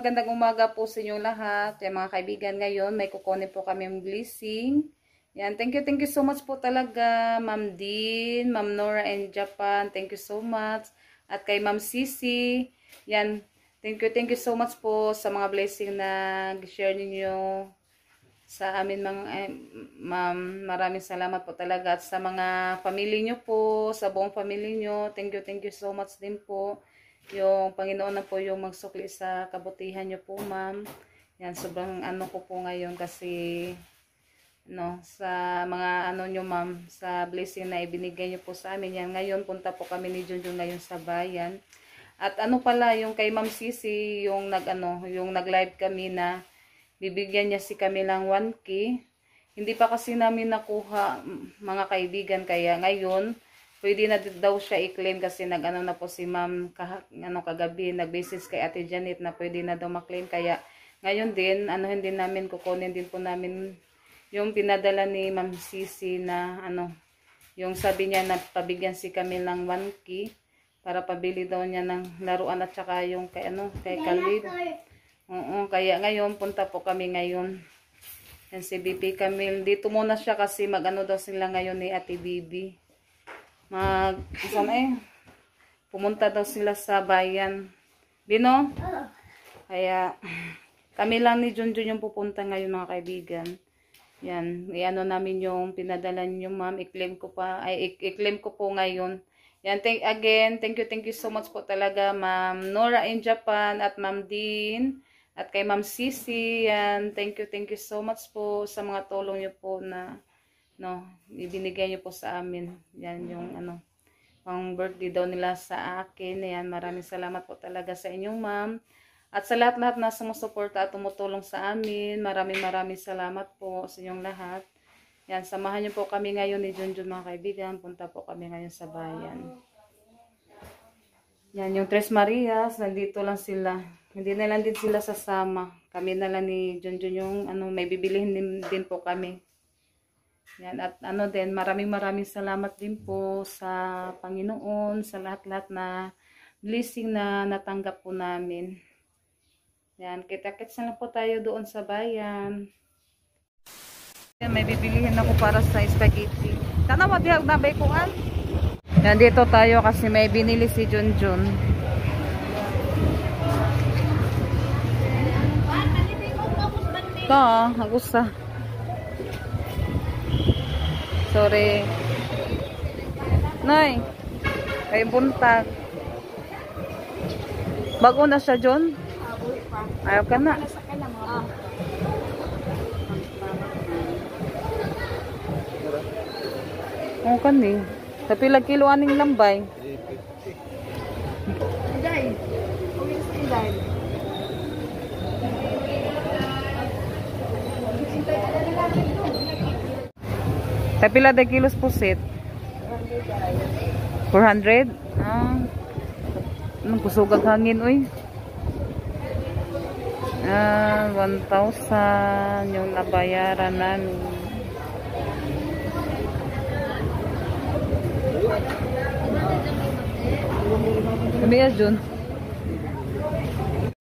magandang umaga po sa inyo lahat. Yan mga kaibigan, ngayon may kukunin po kami ng blessing. Yan, thank you so much po talaga, Ma'am Dean, Ma'am Nora in Japan. Thank you so much. At kay Ma'am Sisi. Yan, thank you so much po sa mga blessing na share ninyo sa amin mga ma'am. Maraming salamat po talaga. At sa mga family nyo po, sa buong family nyo, thank you so much din po. Yung Panginoon na po yung magsukli sa kabutihan nyo po, ma'am. Yan, sobrang ano ko po ngayon kasi no, sa mga ano nyo, ma'am, sa blessing na ibinigay nyo po sa amin. Yan, ngayon punta po kami ni Junjun ngayon sa bayan. At ano pala, yung kay Ma'am Sisi, yung nag-live kami na bibigyan niya si kami lang 1K. Hindi pa kasi namin nakuha, mga kaibigan, kaya ngayon pwede na daw siya i-claim kasi nag-ano na po si ma'am kagabi, nag-basis kay Ate Janet na pwede na daw ma-claim. Kaya ngayon din, anuhin din namin, kukunin din po namin yung pinadala ni Ma'am Sisi na yung sabi niya na pabigyan si kami lang 1K para pabili daw niya ng laruan at saka yung kay Khalid. Kaya ngayon, punta po kami ngayon. Yan si BP Camille. Dito muna siya kasi mag-ano daw sila ngayon ni Ate Bibi. Pumunta daw sila sa bayan. Bino? Kaya kami lang ni Junjun yung pupunta ngayon, mga kaibigan. Yan, iano namin yung pinadala niyo, ma'am. I-claim ko po ngayon. Yan, thank you so much po talaga, Ma'am Nora in Japan at Ma'am Dean at kay Ma'am Sisi. Yan, thank you so much po sa mga tulong niyo po na ibinigay niyo po sa amin. Yan yung pang birthday daw nila sa akin. Yan, maraming salamat po talaga sa inyong ma'am. At sa lahat-lahat na sumusuporta at tumutulong sa amin, maraming salamat po sa inyong lahat. Yan, samahan niyo po kami ngayon ni Junjun, mga kaibigan. Punta po kami ngayon sa bayan. Yan, yung Tres Marias, nandito lang sila. Hindi na lang din sila sasama. Kami na lang ni Junjun yung may bibilihin din po kami. Yan, at din, maraming salamat din po sa Panginoon, sa lahat-lahat na blessing na natanggap po namin. Yan, kita-kits na lang po tayo doon sa bayan. Yan, may bibilihin ako para sa spaghetti. Tanawa, dihag na baykuan. Yan, dito tayo kasi may binili si Junjun. Ito, agusta. Sorry. Nay. Ay buntag. Bago na siya, John? Ayaw ka na. Oo ka ni. Sa pilang kilo aning lambay. Day. Day. Tapila de kilos pusit? 400? Anong kusugag hangin, uy? 1,000 yung nabayaran namin. Sabi ya, Jun?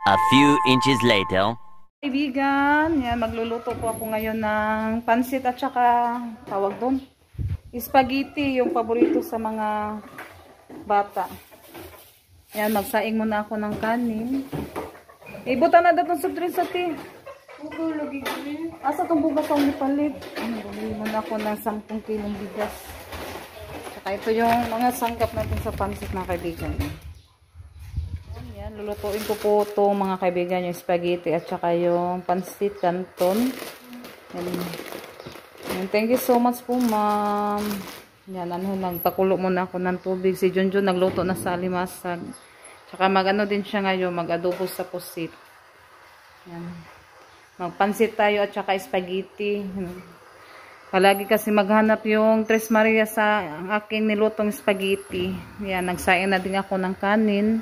A few inches later. Kaibigan, yan, magluluto po ako ngayon ng pansit at saka tawag doon, spaghetti, yung paborito sa mga bata. Yan, magsaing muna ako ng kanin. Ibutan na datong sa drin sa ti. Asa itong bugas ang ipalit? Bumili muna ako ng 10 kilong bigas. Saka ito yung mga sangkap natin sa pansit, mga kaibigan. Lulutuin ko po ito, mga kaibigan, yung spaghetti at saka yung pansit canton. And thank you so much po, ma'am. Yan, nagpakulo muna ako ng tubig. Si Junjun nagluto na sa alimasag. Tsaka magano din siya ngayon, mag-adobo sa pusit. Yan. Magpansit tayo at saka spaghetti. Palagi kasi maghanap yung Tres Maria sa aking nilutong spaghetti. Yan, nagsaing na din ako ng kanin.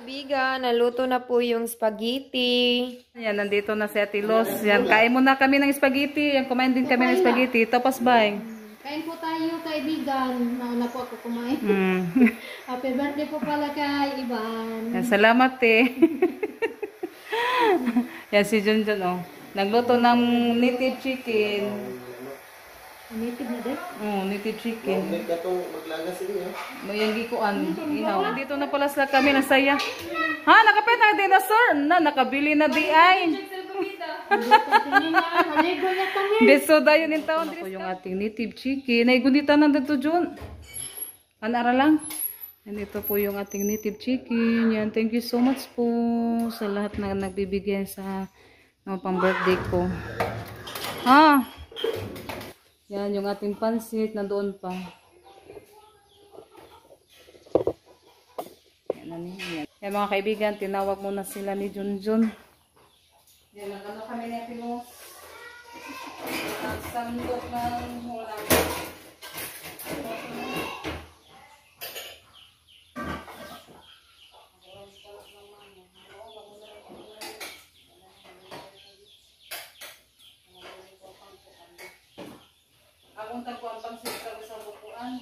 Kaibigan, naluto na po yung spaghetti. Yan, nandito na si Ate Los. Yan, kain muna kami ng spaghetti. Yan, kumain din kami ng spaghetti. Tapos, bye. Kain po tayo, kaibigan. Nauna po ako kumain. Mm. Happy birthday po pala kay Ivan. Yan, salamat eh. Yan si Junjun oh. Nagluto ng native chicken. Native na din. Native chicken. Maglagas din eh. Mayang gikuan. Ihaw. Dito na pala sila kami nasaya. Ha, nakapit na dinosaur. Nakabili na di ay. Maligo na kami. Beso dayo nin taon. Ako yung ating native chicken. Ay, gunita na dito, Jun. Anara lang. And ito po yung ating native chicken. Yan, thank you so much po sa lahat na nagbibigay sa pang birthday ko. Ha? Yan, yung ating pansit nandoon pa. Yan, yan mga kaibigan, tinawag muna sila ni Junjun. Yan, nagano kami natin mo. Sandok ng ulam. Akong tagpuan pang sista sa bukuan.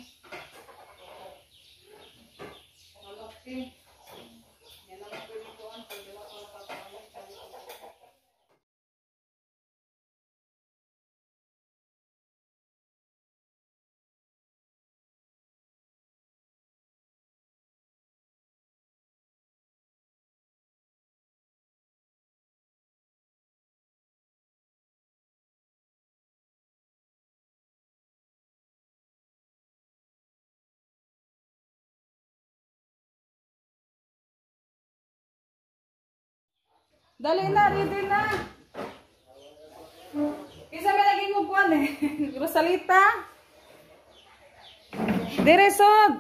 Okay. Yan ang bukuan pag wala ko nakakaamot. Dali na, ready na. Isa may naging upuan eh. Rosalita. Diresod.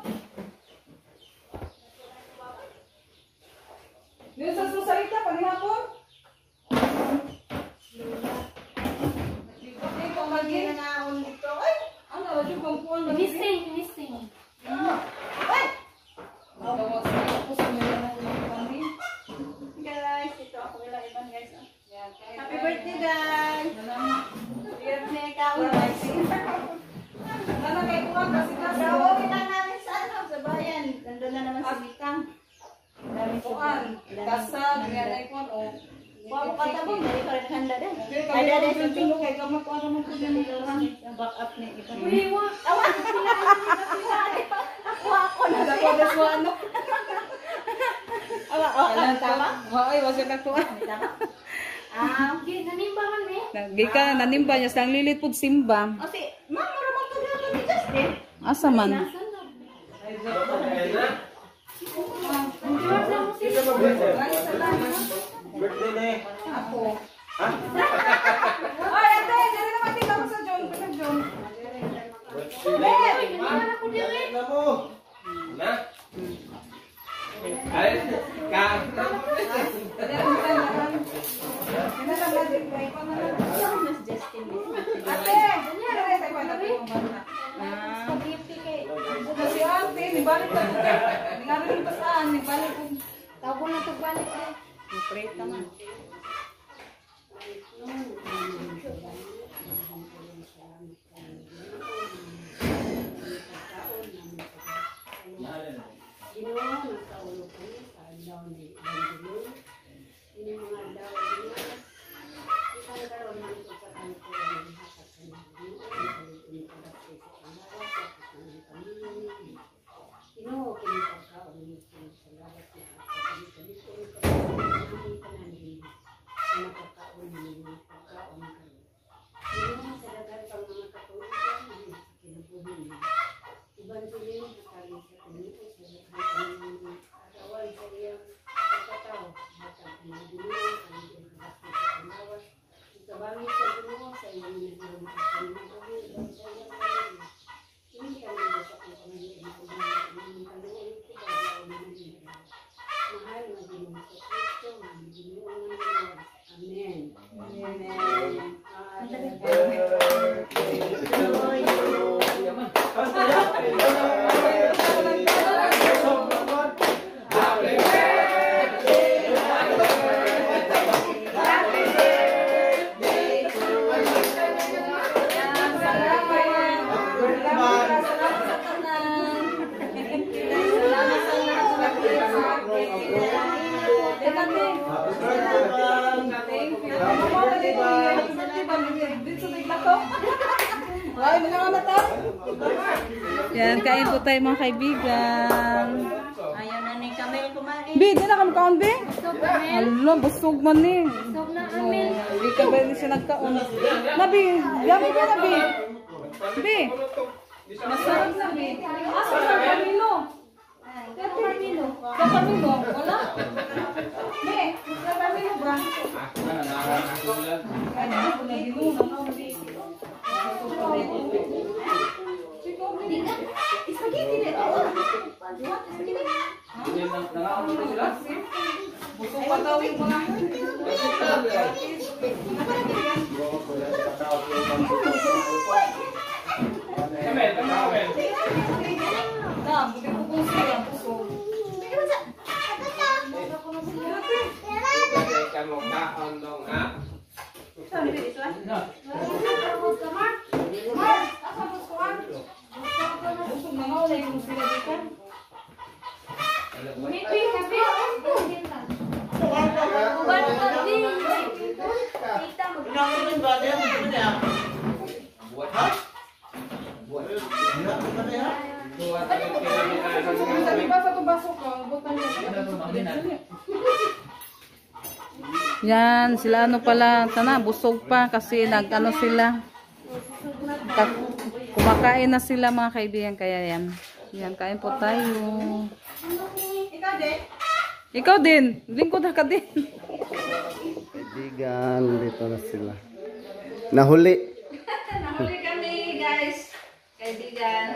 Diresod Rosalita, panihapon. Dito, maging. Ay, ano, yung upuan. Missing. Ay! Tapos, may na upuan din. Guys, ito ako nila Ivan guys. Yan, kahit Happy ay- birthday guys! Birthday ka guys! Nana kay kuwan kasi kasi. Gawin na namin sa ano, sa bayan. Nandun na naman si Mikang. Dami Kuwan, kasag, yan ay kuwan o. Bago ka tabong, dali ka rin handa din. Kaya Ay, kami dali naman sa yung tulog kay kamay kuwan naman po yan yung orang. back up ni Ivan. Uy, Awa! Nakuha ako na Sa siya. kuwan sa ano. Awa, tama? Ay, wasa ka kuwan. Tama? nanimbangan eh. Gika nanimba niya sang lilit pud simba. O si, ma'am, maramang kagatan ni Justin. Asa man? Birthday na eh. Ako. Ay, ate, dali naman tingnan mo sa John, pinag John. Birthday na mo. Na? Ay, kaan na mo. Mas Justin. Ate, dali tayo pa natin yung bata. Spaghetti kay. Si ate, nibalik ka po. Ningari pa saan, nibalik ko. Tago na to balik eh. Pray naman. Yan, kain po tayo mga kaibigan. Ayaw na ni Camel kumain. Bi, di na kami kaon, Bi? Hala, busog man eh. Busog na kami. Hindi ka ba siya nagkaon? Nabi, gamit ka na, Bi. Bi, masarap na, Bi. Asa ka, Camilo? Camilo? Camilo? Wala? Bi, Camilo ba? Busog pa daw yung mga yan, sila ano pala, sana busog pa kasi nag-ano sila. Kumakain na sila mga kaibigan, kaya yan. Yan, kain po tayo. Ikaw din. Lingkod ka din. Kaibigan, dito na sila. Nahuli. Nahuli kami, guys. Kaibigan.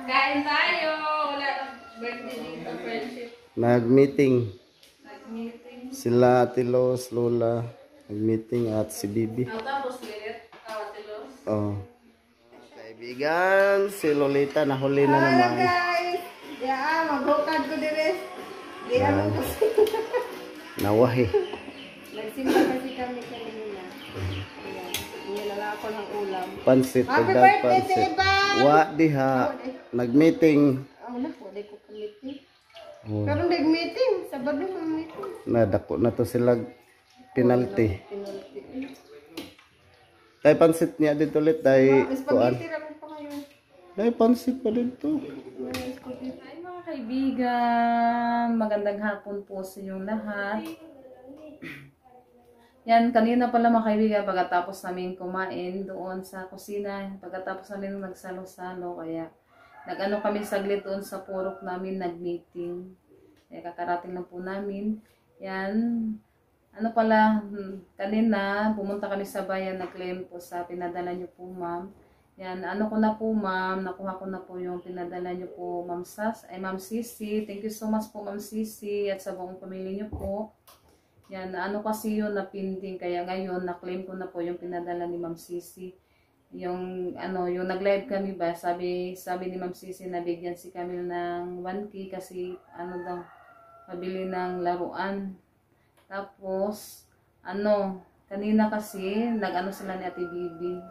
Kain tayo. Wala nang birthday dito, friendship. Nag-meeting. Nag-meeting. Sila Ate Los, Lola. Nag-meeting at si Bibi. Tapos ulit. Kawatilos. Oh. Kaibigan, si Lolita nahuli na naman. Guys, ya, maghukad ko dire. Di ano kasi. Nawahi. Nagsimba kasi kami kanina. Ayan, nilala ako ng ulam. Pansit, Happy pagdag birthday, pansit. Teban! Wa diha. Nag-meeting. Wala ko kamitin. Oh. Karon nag-meeting, Sabado may meeting. Nadako na to sila penalty. Pinulti. Tay pansit niya dito ulit. Tay kuan. Spaghetti ra pa ngayon. Tay pansit pa dito. Hi mga kaibigan. Magandang hapon po sa inyong lahat. Yan, kanina pala mga kaibigan, pagkatapos namin kumain doon sa kusina, pagkatapos namin nagsalo-salo, kaya nag-ano kami saglit doon sa purok namin, nag-meeting. Kaya kakarating lang po namin. Yan, ano pala, kanina pumunta kami sa bayan, nag-claim po sa pinadala nyo po ma'am. Yan, ano ko na po ma'am, nakuha ko na po yung pinadala nyo po ma'am Ma'am Sisi. Thank you so much po ma'am Sisi at sa buong pamilya nyo po. Yan, ano kasi yun na pending, kaya ngayon na-claim ko na po yung pinadala ni Ma'am Sisi. Yung ano, yung nag-live kami ba, sabi ni Ma'am Sisi na bigyan si Camille ng 1K kasi ano daw, pabili ng laruan. Tapos ano, kanina kasi nag-ano sila ni Ate Bibi.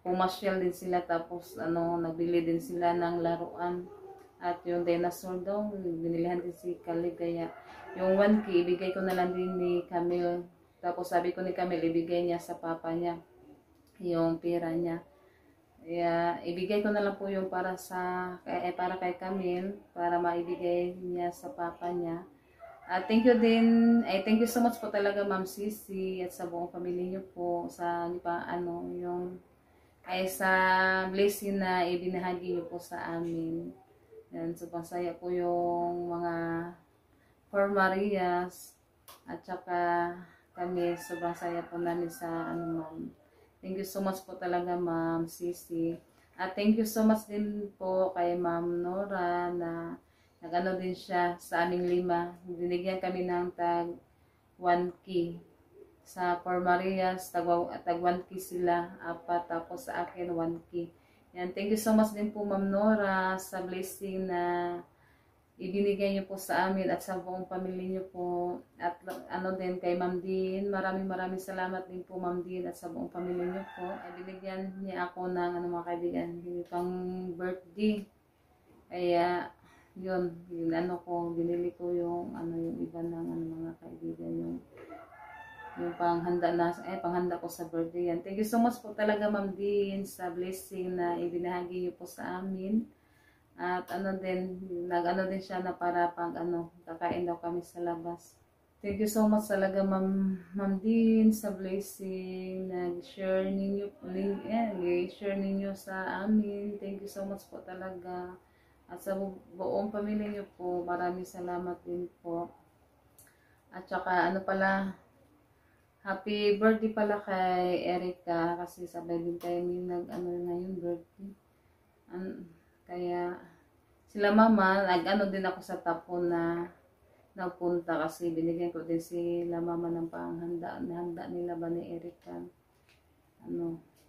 Pumasyal din sila, tapos ano, nagbili din sila ng laruan. At yung dinosaur daw, binilihan din si Caleb, kaya yung 1K, ibigay ko na lang din ni Camille. Tapos sabi ko ni Camille, ibigay niya sa papa niya yung pera niya. Kaya ibigay ko na lang po yung para kay Camille, para maibigay niya sa papa niya. At thank you din, thank you so much po talaga Ma'am Sisi at sa buong pamilya niyo po sa sa blessing na ibinahagi niyo po sa amin. Yan, sobrang saya po yung mga For Marias at saka kami, sobrang saya po namin sa ma'am. Thank you so much po talaga Ma'am Sisi. At thank you so much din po kay Ma'am Nora na nag-ano din siya sa aming 5. Binigyan kami ng tag 1K. Sa For Marias, tag 1K sila, 4, tapos sa akin 1K. Yan, thank you so much din po Ma'am Nora sa blessing na ibinigay niyo po sa amin at sa buong pamilya niyo po. At ano din kay Ma'am Din, maraming salamat din po Ma'am Din at sa buong pamilya niyo po. Ay binigyan niya ako ng mga kaibigan, pang birthday. Kaya yun binili ko yung yung iba ng mga kaibigan, yung panghanda ko sa birthday yan. Thank you so much po talaga Ma'am Din sa blessing na ibinahagi niyo po sa amin. At nag-ano din siya na para pag kakain daw kami sa labas. Thank you so much talaga Ma'am Din sa blessing na share ninyo sa amin. Thank you so much po talaga. At sa buong pamilya niyo po, maraming salamat din po. At saka happy birthday pala kay Erica kasi sabay din tayo ngayon birthday. Kaya sila mama, din ako sa tapon na nagpunta kasi binigyan ko din sila mama ng panghanda nila ba ni Erica.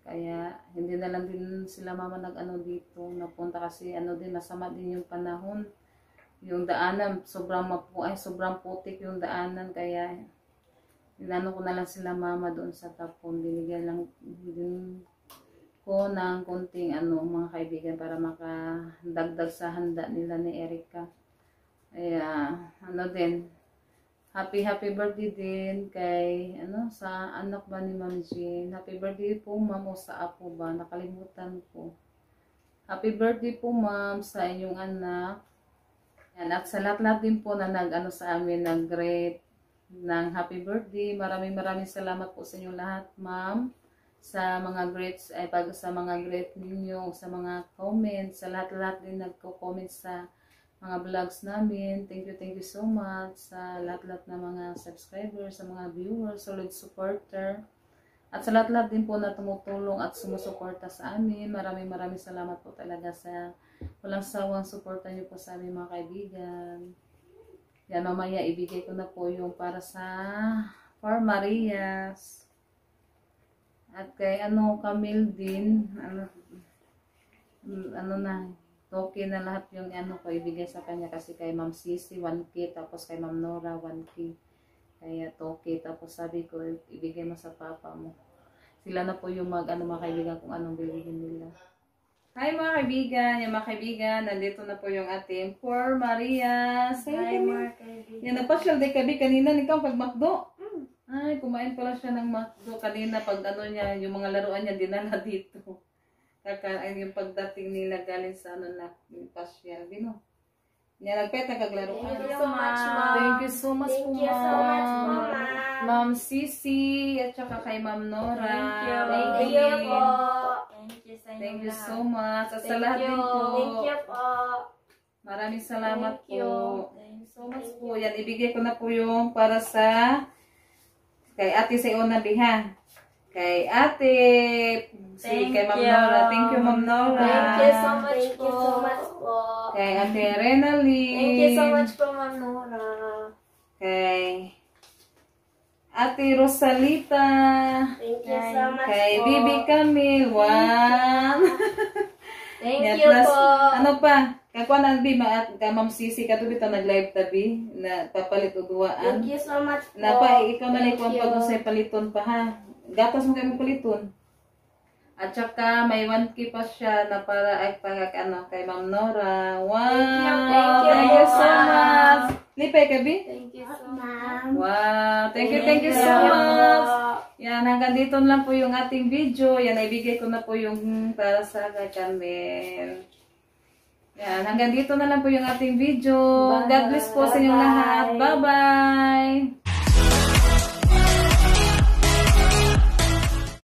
Kaya hindi na lang din sila mama dito napunta kasi din masama din yung panahon. Yung daanan sobrang putik yung daanan kaya ko na lang sila mama doon sa tapon. Binigyan lang din ko ng konting mga kaibigan para makadagdag sa handa nila ni Erica. Kaya happy birthday din kay sa anak ba ni Ma'am Jean. Happy birthday po ma'am o sa apo ba, nakalimutan ko. Happy birthday po ma'am sa inyong anak. Yan, at sa lahat din po na sa amin nag-greet ng happy birthday. Maraming salamat po sa inyo lahat ma'am. Sa mga greets sa mga greet ninyo, sa mga comments, sa lahat din nagko-comment sa mga vlogs namin. Thank you so much sa lahat na mga subscribers, sa mga viewers, solid supporter. At sa lahat din po na tumutulong at sumusuporta sa amin. Maraming salamat po talaga sa walang sawang suporta niyo po sa aming mga kaibigan. Yan, mamaya ibigay ko na po yung para sa For Marias. At kay Camille din, okay na lahat yung ko ibigay sa kanya kasi kay Ma'am Sisi 1K tapos kay Ma'am Nora 1K. Kaya okay tapos sabi ko ibigay mo sa papa mo. Sila na po yung mga kaibigan kung anong bilhin nila. Hi mga kaibigan, yung mga kaibigan, nandito na po yung ating For Marias. Hi mga kaibigan. Yan, nagpasyal day kabi kanina ikaw pag McDo. Ay, kumain pala siya ng McDo kanina pag niya, yung mga laruan niya dinala dito. Yung pagdating nila galing sa yung pasyal, Bino. Yan, nagpeta kaglaruan. Thank you so much, Ma'am. Thank you so much po, Ma'am. Ma'am Sisi, at saka kay Ma'am Nora. Thank you po. Thank you so much. At sa lahat din po. Thank you po. Maraming salamat Thank you. po. Thank you so much po. Yan, ibigay ko na po yung para sa kay Ate Sayona Biha. Kay Ate kay Ma'am Nora. Thank you Ma'am Nora. Thank you so much po. Kay Ate Renalyn. Thank you so much po Ma'am Nora. Kay Ate Rosalita. Thank you so much Kay po. Bibi Camille. One. Thank Yan, you plus, po. Ano pa? Kakuha na Bi, Ma'am Sisi, katubi ito nag-live tabi na papalit o duwaan. Thank you so much po. Napa, ikaw na lang Thank kung you. pag-usay paliton pa ha. Gatas mo kayo paliton. At saka may 1K pa siya na para ay kay Ma'am Nora. Wow! Thank you so much. Lipay ka, Bi? Thank you so much. Wow! Thank you so much. Yan, hanggang dito lang po yung ating video. Yan, naibigay ko na po yung para sa channel. Yan, hanggang dito na lang po yung ating video. God bless po sa inyong lahat. Bye-bye!